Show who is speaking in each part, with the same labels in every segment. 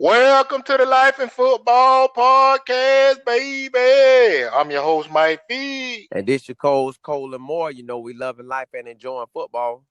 Speaker 1: Welcome to the Life and Football Podcast, baby. I'm your host, Mike B.
Speaker 2: And this your Cole's Cole and Moore. You know we loving life and enjoying football.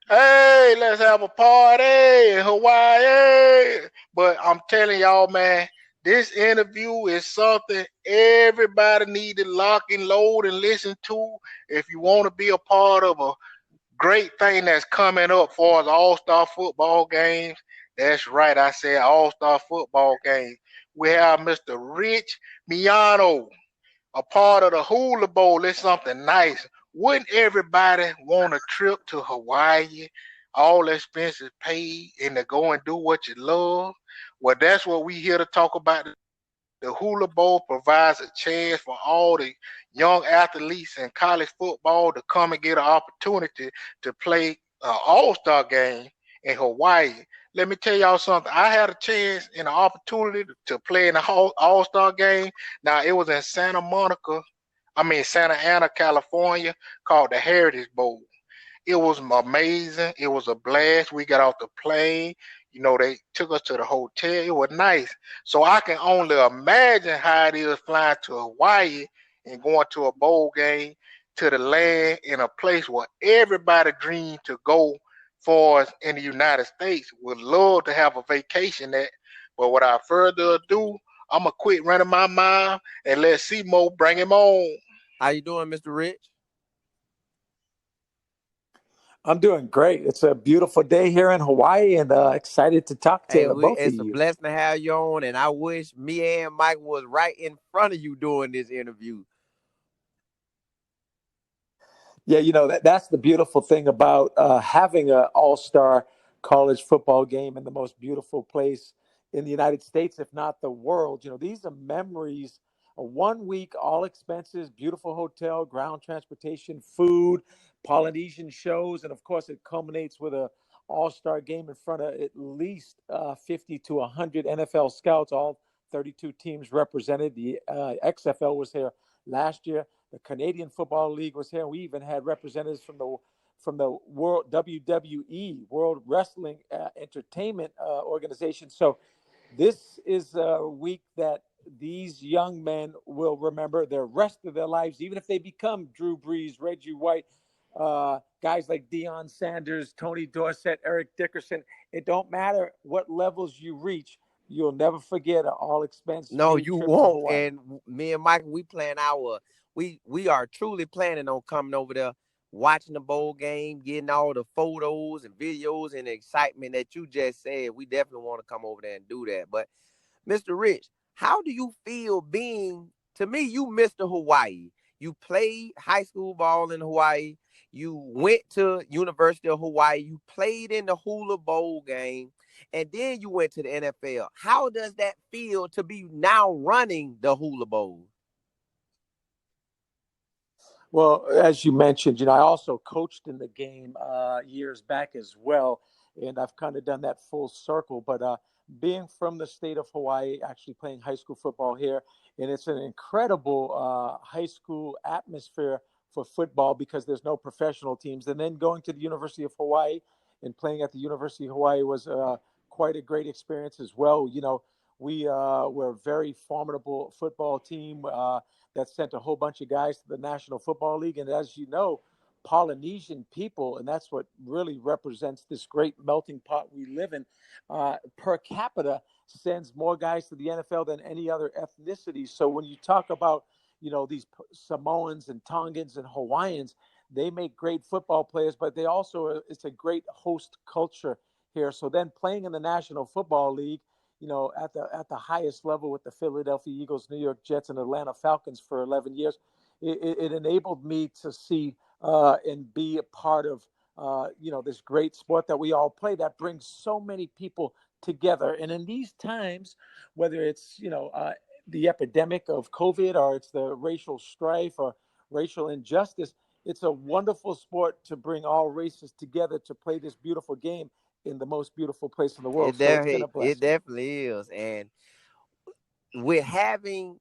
Speaker 1: Hey, let's have a party in Hawaii. But I'm telling y'all, man, this interview is something everybody need to lock and load and listen to if you want to be a part of a great thing that's coming up for the All-Star football games. That's right, I said All-Star football games. We have Mr. Rich Miano, a part of the Hula Bowl. It's something nice. Wouldn't everybody want a trip to Hawaii, all expenses paid, and to go and do what you love? Well, that's what we here to talk about. The Hula Bowl provides a chance for all the young athletes in college football to come and get an opportunity to play an All-Star game in Hawaii. Let me tell y'all something. I had a chance and an opportunity to play in the All-Star game. Now, it was in Santa Ana, California, called the Heritage Bowl. It was amazing. It was a blast. We got off the plane. They took us to the hotel. It was nice. So I can only imagine how it is flying to Hawaii and going to a bowl game to the land in a place where everybody dreamed to go for us in the United States. Would love to have a vacation at. But without further ado, I'm going to quit running my mouth and let Simo bring him on.
Speaker 2: How you doing, Mr. Rich?
Speaker 3: I'm doing great. It's a beautiful day here in Hawaii, and excited to talk to both of
Speaker 2: It's a
Speaker 3: you.
Speaker 2: blessing to have you on, and I wish me and Mike was right in front of you doing this interview.
Speaker 3: Yeah, that's the beautiful thing about having an all-star college football game in the most beautiful place in the United States, if not the world. These are memories. A 1 week, all expenses, beautiful hotel, ground transportation, food, Polynesian shows, and of course, it culminates with a all-star game in front of at least 50 to 100 NFL scouts, all 32 teams represented. The XFL was here last year. The Canadian Football League was here. We even had representatives from the World WWE, World Wrestling Entertainment Organization. So this is a week that these young men will remember the rest of their lives, even if they become Drew Brees, Reggie White, guys like Deion Sanders, Tony Dorsett, Eric Dickerson. It don't matter what levels you reach. You'll never forget an all-expense
Speaker 2: No,
Speaker 3: paid
Speaker 2: you
Speaker 3: trip to
Speaker 2: won't.
Speaker 3: Hawaii.
Speaker 2: And me and Mike, we are truly planning on coming over there, watching the bowl game, getting all the photos and videos and the excitement that you just said. We definitely want to come over there and do that. But Mr. Rich, how do you feel being, to me, you Mr. Hawaii. You played high school ball in Hawaii. You went to University of Hawaii. You played in the Hula Bowl game. And then you went to the NFL. How does that feel to be now running the Hula Bowl?
Speaker 3: Well, as you mentioned, I also coached in the game years back as well, and I've kind of done that full circle. But being from the state of Hawaii, actually playing high school football here, and it's an incredible high school atmosphere for football because there's no professional teams. And then going to the University of Hawaii and playing at the University of Hawaii was quite a great experience as well. We were a very formidable football team. That sent a whole bunch of guys to the National Football League. And as you know, Polynesian people, and that's what really represents this great melting pot we live in, per capita sends more guys to the NFL than any other ethnicity. So when you talk about, these Samoans and Tongans and Hawaiians, they make great football players, but they also, it's a great host culture here. So then playing in the National Football League, at the highest level with the Philadelphia Eagles, New York Jets, and Atlanta Falcons for 11 years, it enabled me to see and be a part of, this great sport that we all play that brings so many people together. And in these times, whether it's, the epidemic of COVID or it's the racial strife or racial injustice, it's a wonderful sport to bring all races together to play this beautiful game in the most beautiful place in the world. So it's been a
Speaker 2: It
Speaker 3: blessing.
Speaker 2: definitely is. And with having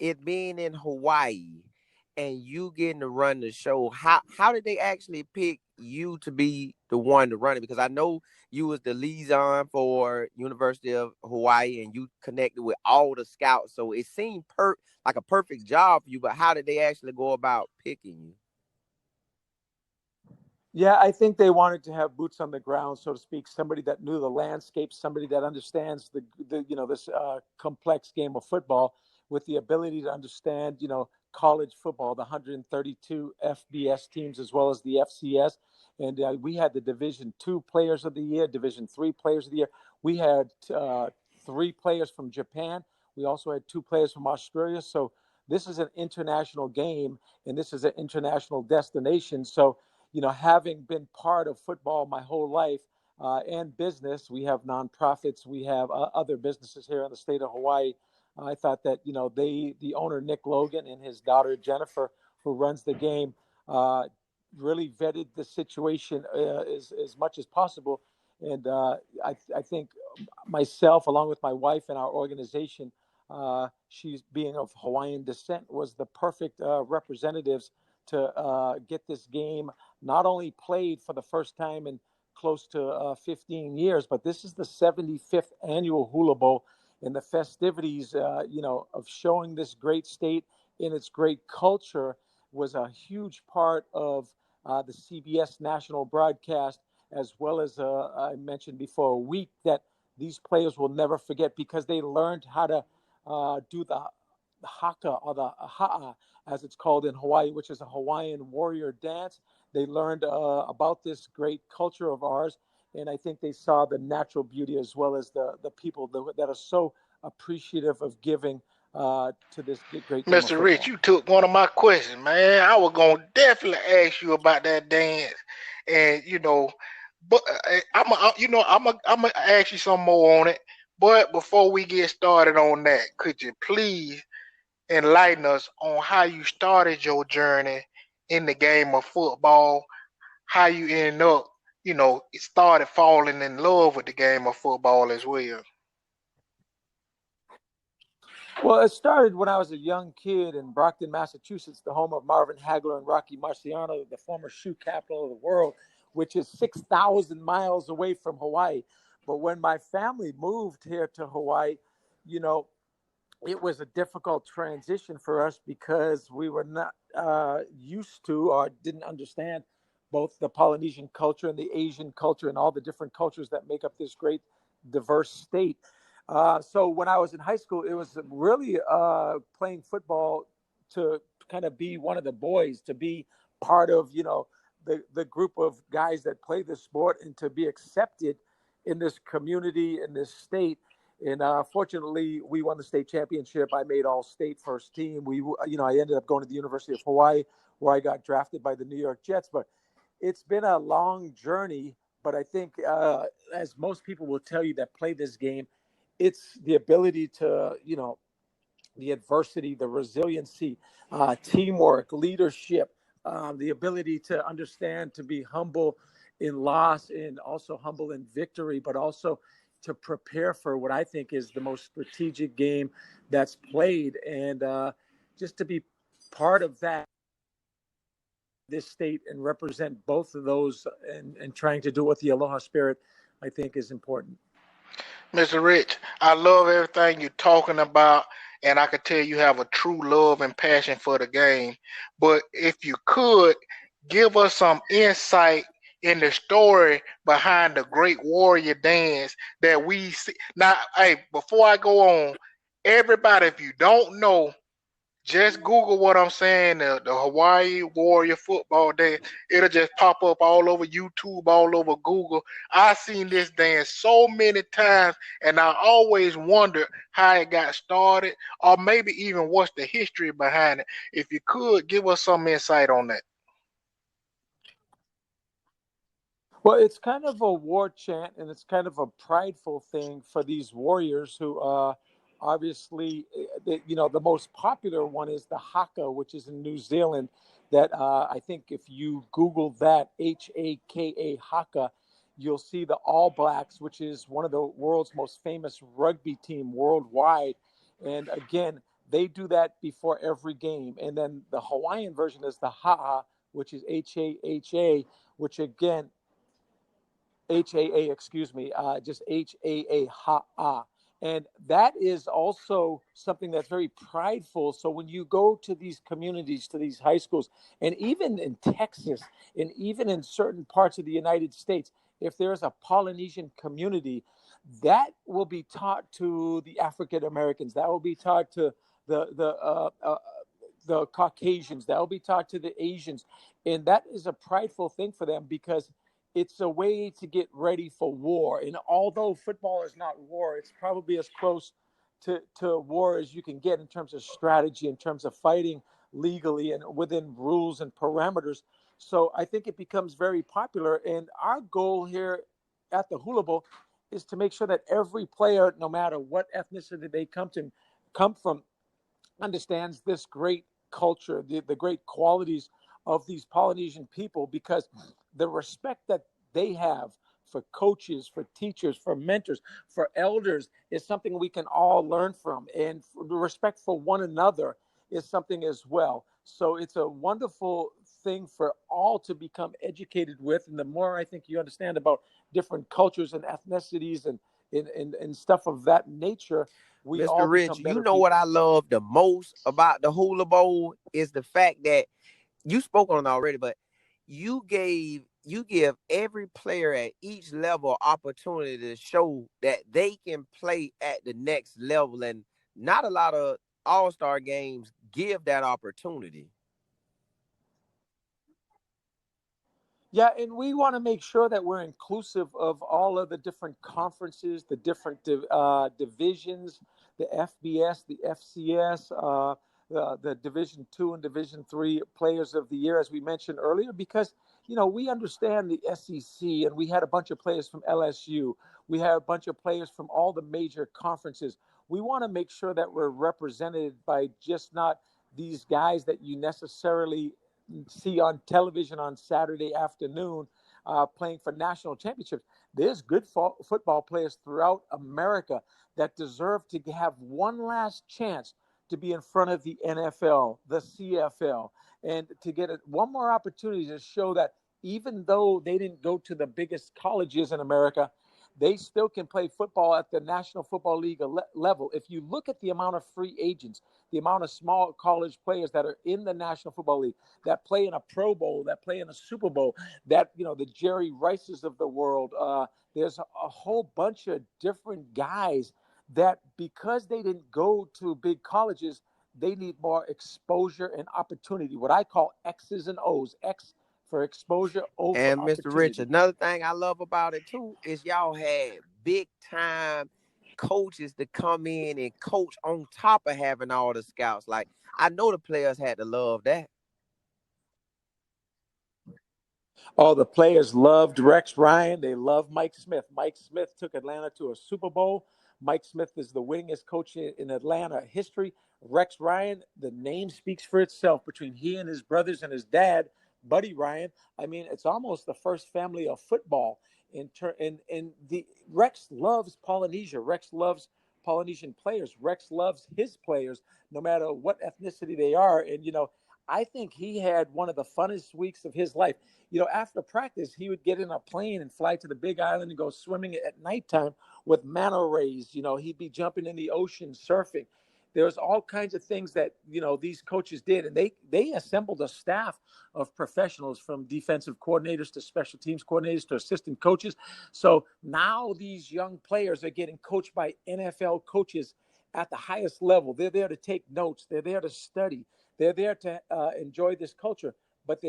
Speaker 2: it being in Hawaii and you getting to run the show, how did they actually pick you to be the one to run it? Because I know you was the liaison for University of Hawaii, and you connected with all the scouts, so it seemed like a perfect job for you. But how did they actually go about picking you?
Speaker 3: Yeah, I think they wanted to have boots on the ground, so to speak, somebody that knew the landscape, somebody that understands the this complex game of football with the ability to understand, college football, the 132 FBS teams as well as the FCS. And we had the Division II Players of the Year, Division III Players of the Year. We had 3 players from Japan. We also had 2 players from Australia. So this is an international game, and this is an international destination. So having been part of football my whole life and business, we have nonprofits, we have other businesses here in the state of Hawaii. I thought that, the owner, Nick Logan, and his daughter, Jennifer, who runs the game, really vetted the situation as much as possible. And I think myself, along with my wife and our organization, she's being of Hawaiian descent, was the perfect representatives to get this game not only played for the first time in close to 15 years, but this is the 75th annual Hula Bowl, and the festivities, of showing this great state in its great culture was a huge part of the CBS national broadcast, as well as I mentioned before, a week that these players will never forget because they learned how to do the haka, or the ha'a, as it's called in Hawaii, which is a Hawaiian warrior dance. They learned about this great culture of ours, and I think they saw the natural beauty as well as the people that are so appreciative of giving to this great game of
Speaker 1: Mr.
Speaker 3: football.
Speaker 1: Rich, you took one of my questions, man. I was gonna definitely ask you about that dance, and but I'm gonna ask you some more on it. But before we get started on that, could you please enlighten us on how you started your journey in the game of football? How you ended up, started falling in love with the game of football as well.
Speaker 3: Well, it started when I was a young kid in Brockton, Massachusetts, the home of Marvin Hagler and Rocky Marciano, the former shoe capital of the world, which is 6,000 miles away from Hawaii. But when my family moved here to Hawaii, you know, it was a difficult transition for us because we were not used to or didn't understand both the Polynesian culture and the Asian culture and all the different cultures that make up this great diverse state. So when I was in high school, it was really playing football to kind of be one of the boys, to be part of, the group of guys that play this sport and to be accepted in this community, in this state. And fortunately, we won the state championship. I made all state first team. I ended up going to the University of Hawaii, where I got drafted by the New York Jets. But it's been a long journey. But I think, as most people will tell you that play this game, it's the ability to, the adversity, the resiliency, teamwork, leadership, the ability to understand, to be humble in loss and also humble in victory, but also to prepare for what I think is the most strategic game that's played. And just to be part of that, this state, and represent both of those and trying to do it with the Aloha spirit, I think is important.
Speaker 1: Mr. Rich, I love everything you're talking about, and I could tell you have a true love and passion for the game. But if you could give us some insight in the story behind the Great Warrior Dance that we see. Now, hey, before I go on, everybody, if you don't know, just Google what I'm saying, the Hawaii Warrior Football Dance. It'll just pop up all over YouTube, all over Google. I've seen this dance so many times, and I always wondered how it got started, or maybe even what's the history behind it. If you could give us some insight on that.
Speaker 3: Well, it's kind of a war chant, and it's kind of a prideful thing for these warriors who, obviously, the most popular one is the haka, which is in New Zealand. That I think if you Google that, Haka, haka, you'll see the All Blacks, which is one of the world's most famous rugby team worldwide. And again, they do that before every game. And then the Hawaiian version is the ha'a, which is HAHA, which again, HAA, excuse me, just HAA, HAA. And that is also something that's very prideful. So when you go to these communities, to these high schools, and even in Texas, and even in certain parts of the United States, if there's a Polynesian community, that will be taught to the African Americans. That will be taught to the Caucasians. That will be taught to the Asians, and that is a prideful thing for them because it's a way to get ready for war. And although football is not war, it's probably as close to war as you can get in terms of strategy, in terms of fighting legally and within rules and parameters. So I think it becomes very popular. And our goal here at the Hula Bowl is to make sure that every player, no matter what ethnicity they come from, understands this great culture, the great qualities of these Polynesian people, because the respect that they have for coaches, for teachers, for mentors, for elders is something we can all learn from. And the respect for one another is something as well. So it's a wonderful thing for all to become educated with. And the more I think you understand about different cultures and ethnicities and stuff of that nature, we all
Speaker 2: Mr. Rich,
Speaker 3: become
Speaker 2: you
Speaker 3: better
Speaker 2: know
Speaker 3: people.
Speaker 2: what I love the most about the Hula Bowl is the fact that you spoke on it already, but you give every player at each level opportunity to show that they can play at the next level, and not a lot of all-star games give that opportunity.
Speaker 3: Yeah, and we want to make sure that we're inclusive of all of the different conferences, the different divisions, the FBS, the FCS, the Division Two and Division Three Players of the Year, as we mentioned earlier, because we understand the SEC, and we had a bunch of players from LSU, we had a bunch of players from all the major conferences. We want to make sure that we're represented by just not these guys that you necessarily see on television on Saturday afternoon playing for national championships. There's good football players throughout America that deserve to have one last chance to be in front of the NFL, the CFL, and to get one more opportunity to show that even though they didn't go to the biggest colleges in America, they still can play football at the National Football League level. If you look at the amount of free agents, the amount of small college players that are in the National Football League, that play in a Pro Bowl, that play in a Super Bowl, that, the Jerry Rices of the world, there's a whole bunch of different guys that, because they didn't go to big colleges, they need more exposure and opportunity. What I call X's and O's. X for exposure, O for
Speaker 2: And Mr. Rich,
Speaker 3: opportunity.
Speaker 2: another thing I love about it too is y'all had big time coaches to come in and coach on top of having all the scouts. Like, I know the players had to love that.
Speaker 3: Oh, the players loved Rex Ryan. They love Mike Smith. Mike Smith took Atlanta to a Super Bowl. Mike Smith is the winningest coach in Atlanta history. Rex Ryan, the name speaks for itself. Between he and his brothers and his dad, Buddy Ryan, I mean, it's almost the first family of football. And the Rex loves Polynesia. Rex loves Polynesian players. Rex loves his players, no matter what ethnicity they are. And I think he had one of the funnest weeks of his life. After practice, he would get in a plane and fly to the Big Island and go swimming at nighttime with manta rays. He'd be jumping in the ocean, surfing. There's all kinds of things that these coaches did, and they assembled a staff of professionals, from defensive coordinators to special teams coordinators to assistant coaches. So now these young players are getting coached by NFL coaches at the highest level. They're there to take notes. They're there to study. They're there to enjoy this culture, but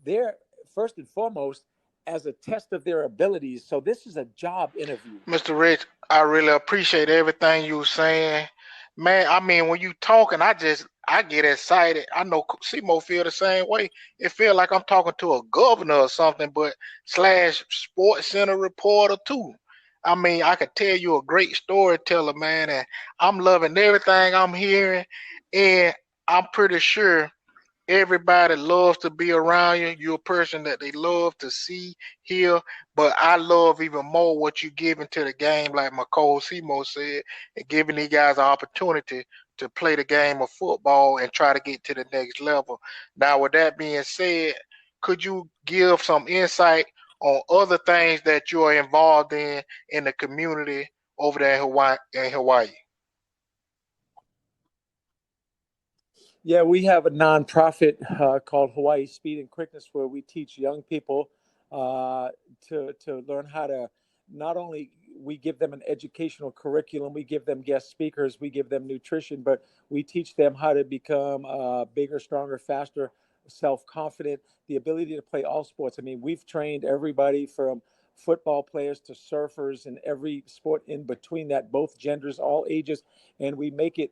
Speaker 3: they're first and foremost as a test of their abilities. So this is a job interview.
Speaker 1: Mr. Rich, I really appreciate everything you were saying. Man, I mean, when you talking, I get excited. I know Simo feel the same way. It feel like I'm talking to a governor or something, but slash sports center reporter too. I mean, I could tell you a great storyteller, man, and I'm loving everything I'm hearing. And I'm pretty sure everybody loves to be around you. You're a person that they love to see, hear. But I love even more what you give into the game, like my co-host Simo said, and giving these guys an opportunity to play the game of football and try to get to the next level. Now, with that being said, could you give some insight on other things that you are involved in the community over there in Hawaii?
Speaker 3: Yeah, we have a nonprofit called Hawaii Speed and Quickness, where we teach young people to learn how to, not only we give them an educational curriculum, we give them guest speakers, we give them nutrition, but we teach them how to become bigger, stronger, faster, self-confident, the ability to play all sports. I mean, we've trained everybody from football players to surfers and every sport in between that, both genders, all ages, and we make it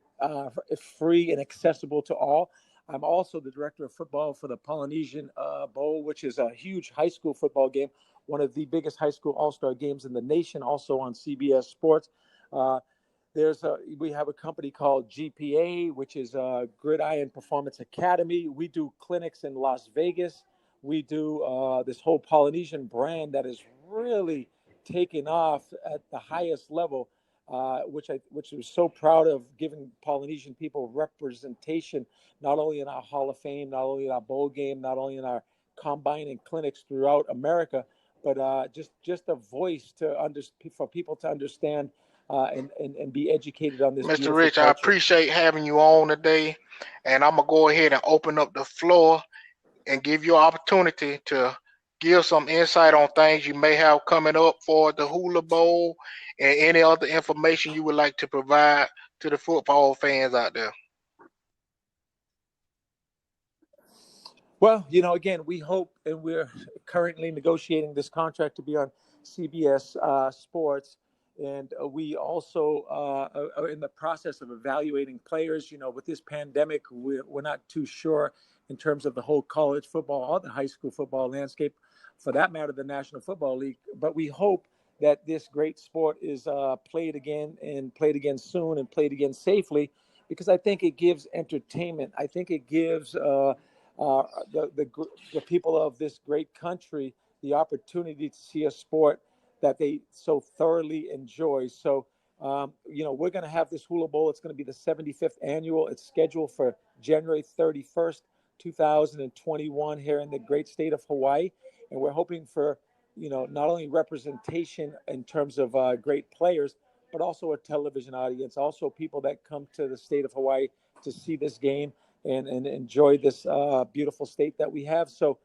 Speaker 3: free and accessible to all. I'm also the director of football for the Polynesian Bowl, which is a huge high school football game, one of the biggest high school all-star games in the nation, also on CBS Sports. We have a company called GPA, which is Gridiron Performance Academy. We do clinics in Las Vegas. We do this whole Polynesian brand that is really taking off at the highest level, which I'm so proud of, giving Polynesian people representation, not only in our Hall of Fame, not only in our bowl game, not only in our combine and clinics throughout America, but just a voice for people to understand and be educated on this.
Speaker 1: Mr. Rich,
Speaker 3: culture.
Speaker 1: I appreciate having you on today, and I'm gonna go ahead and open up the floor and give you an opportunity to give some insight on things you may have coming up for the Hula Bowl and any other information you would like to provide to the football fans out there.
Speaker 3: Well, again, we hope, and we're currently negotiating this contract to be on CBS Sports. And we also are in the process of evaluating players. With this pandemic, we're not too sure in terms of the whole college football or the high school football landscape, for that matter, the National Football League. But we hope that this great sport is played again soon and played again safely, because I think it gives entertainment. I think it gives the people of this great country the opportunity to see a sport that they so thoroughly enjoy. So, we're going to have this Hula Bowl. It's going to be the 75th annual. It's scheduled for January 31st, 2021 here in the great state of Hawaii. And we're hoping for, not only representation in terms of great players, but also a television audience, also people that come to the state of Hawaii to see this game and enjoy this beautiful state that we have. So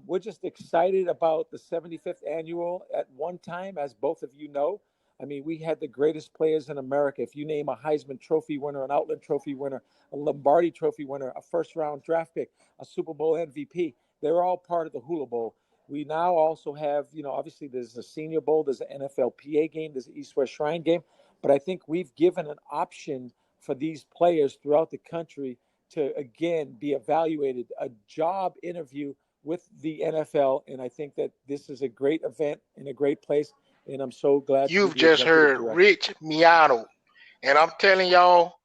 Speaker 3: we're just excited about the 75th annual. At one time, as both of you know, I mean, we had the greatest players in America. If you name a Heisman Trophy winner, an Outland Trophy winner, a Lombardi Trophy winner, a first-round draft pick, a Super Bowl MVP, they're all part of the Hula Bowl. We now also have, obviously there's a Senior Bowl, there's an NFLPA game, there's an East-West Shrine game, but I think we've given an option for these players throughout the country to, again, be evaluated, a job interview with the NFL, and I think that this is a great event in a great place, and I'm so glad.
Speaker 1: You've just heard Rich Miano, and I'm telling y'all,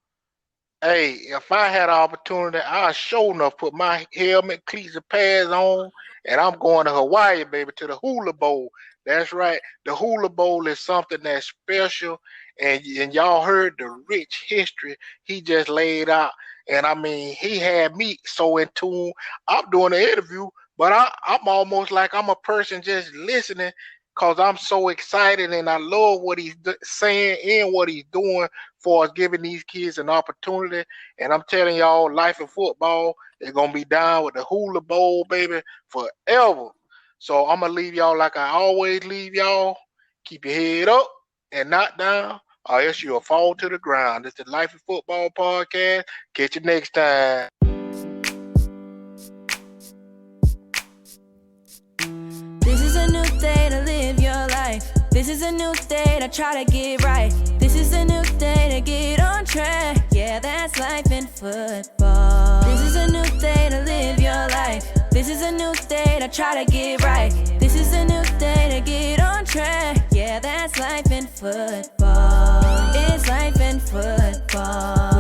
Speaker 1: hey, if I had an opportunity, I'd sure enough put my helmet, cleats, and pads on, and I'm going to Hawaii, baby, to the Hula Bowl. That's right. The Hula Bowl is something that's special, and y'all heard the rich history he just laid out. And I mean, he had me so in tune. I'm doing an interview, but I'm almost like I'm a person just listening, because I'm so excited and I love what he's saying and what he's doing for us, giving these kids an opportunity. And I'm telling y'all, life in football is going to be down with the Hula Bowl, baby, forever. So I'm going to leave y'all like I always leave y'all. Keep your head up and not down, or else you'll fall to the ground. It's the Life in Football podcast. Catch you next time.
Speaker 4: This is a new day to live your life. This is a new day to try to get right. This is a new day to get on track. Yeah, that's life in football. This is a new day to live your life. This is a new day to try to get right. This is a new day to get on track. Yeah, that's life in football. It's life in football.